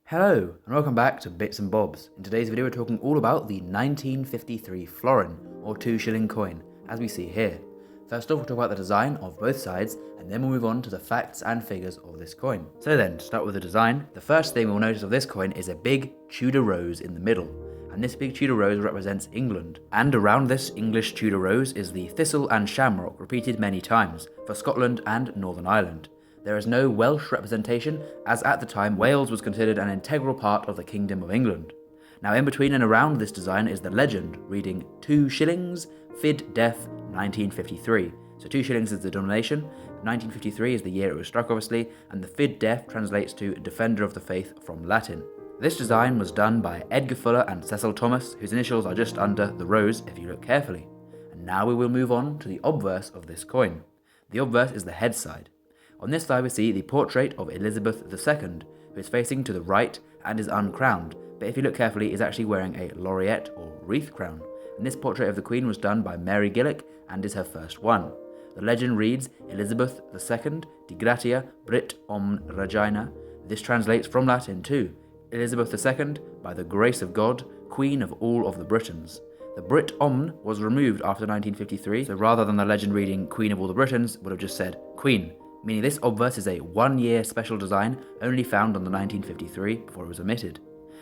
Hello and welcome back to Bits and Bobs. In today's video we're talking all about the 1953 florin or 2 shilling coin, as we see here. First off we'll talk about the design of both sides and then we'll move on to the facts and figures of this coin. So then, to start with the design, the first thing we'll notice of this coin is a big Tudor rose in the middle. And this big Tudor rose represents England. And around this English Tudor rose is the thistle and shamrock, repeated many times, for Scotland and Northern Ireland. There is no Welsh representation, as at the time Wales was considered an integral part of the Kingdom of England. Now in between and around this design is the legend, reading 2 shillings, fid def 1953. So 2 shillings is the denomination, 1953 is the year it was struck obviously, and the fid def translates to Defender of the Faith from Latin. This design was done by Edgar Fuller and Cecil Thomas, whose initials are just under the rose if you look carefully. And now we will move on to the obverse of this coin. The obverse is the head side. On this side we see the portrait of Elizabeth II, who is facing to the right and is uncrowned, but if you look carefully is actually wearing a laureate or wreath crown, and this portrait of the Queen was done by Mary Gillick and is her first one. The legend reads Elizabeth II, de gratia Brit omne regina. This translates from Latin to Elizabeth II, by the grace of God, Queen of all of the Britons. The Brit omne was removed after 1953, so rather than the legend reading Queen of all the Britons, would have just said Queen, meaning this obverse is a 1-year special design only found on the 1953 before it was omitted.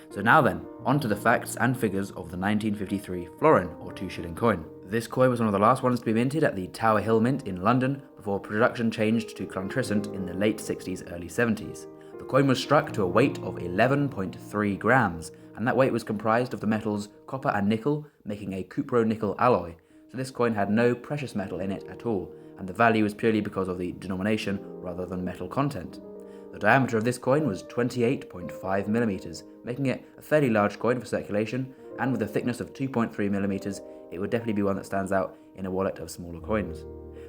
So now then, on to the facts and figures of the 1953 florin or 2 shilling coin. This coin was one of the last ones to be minted at the Tower Hill Mint in London before production changed to Clontrisant in the late 60s, early 70s. The coin was struck to a weight of 11.3 grams, and that weight was comprised of the metals copper and nickel, making a cupro-nickel alloy, so this coin had no precious metal in it at all, and the value is purely because of the denomination rather than metal content. The diameter of this coin was 28.5mm, making it a fairly large coin for circulation, and with a thickness of 2.3mm, it would definitely be one that stands out in a wallet of smaller coins.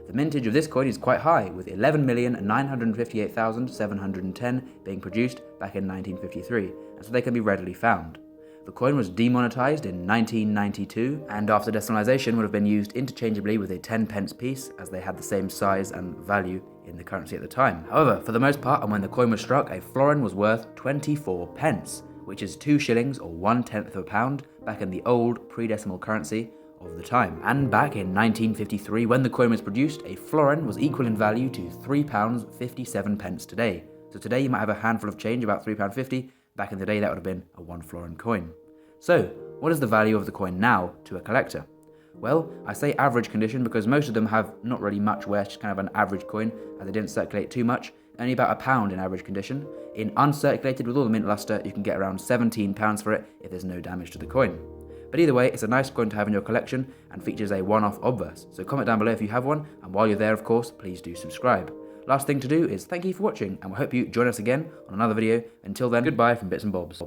The mintage of this coin is quite high, with 11,958,710 being produced back in 1953, and so they can be readily found. The coin was demonetized in 1992, and after decimalisation would have been used interchangeably with a 10-pence piece, as they had the same size and value in the currency at the time. However, for the most part, and when the coin was struck, a florin was worth 24 pence, which is 2 shillings or 1/10 of a pound back in the old pre-decimal currency of the time. And back in 1953, when the coin was produced, a florin was equal in value to £3.57 today. So today you might have a handful of change, about £3.50. Back in the day that would have been a 1 florin coin. So, what is the value of the coin now to a collector? Well, I say average condition because most of them have not really much wear, just kind of an average coin, as they didn't circulate too much, only about £1 in average condition. In uncirculated with all the mint luster, you can get around £17 for it if there's no damage to the coin. But either way, it's a nice coin to have in your collection and features a one-off obverse, so comment down below if you have one, and while you're there of course, please do subscribe. Last thing to do is thank you for watching, and we hope you join us again on another video. Until then, goodbye from Bits and Bobs.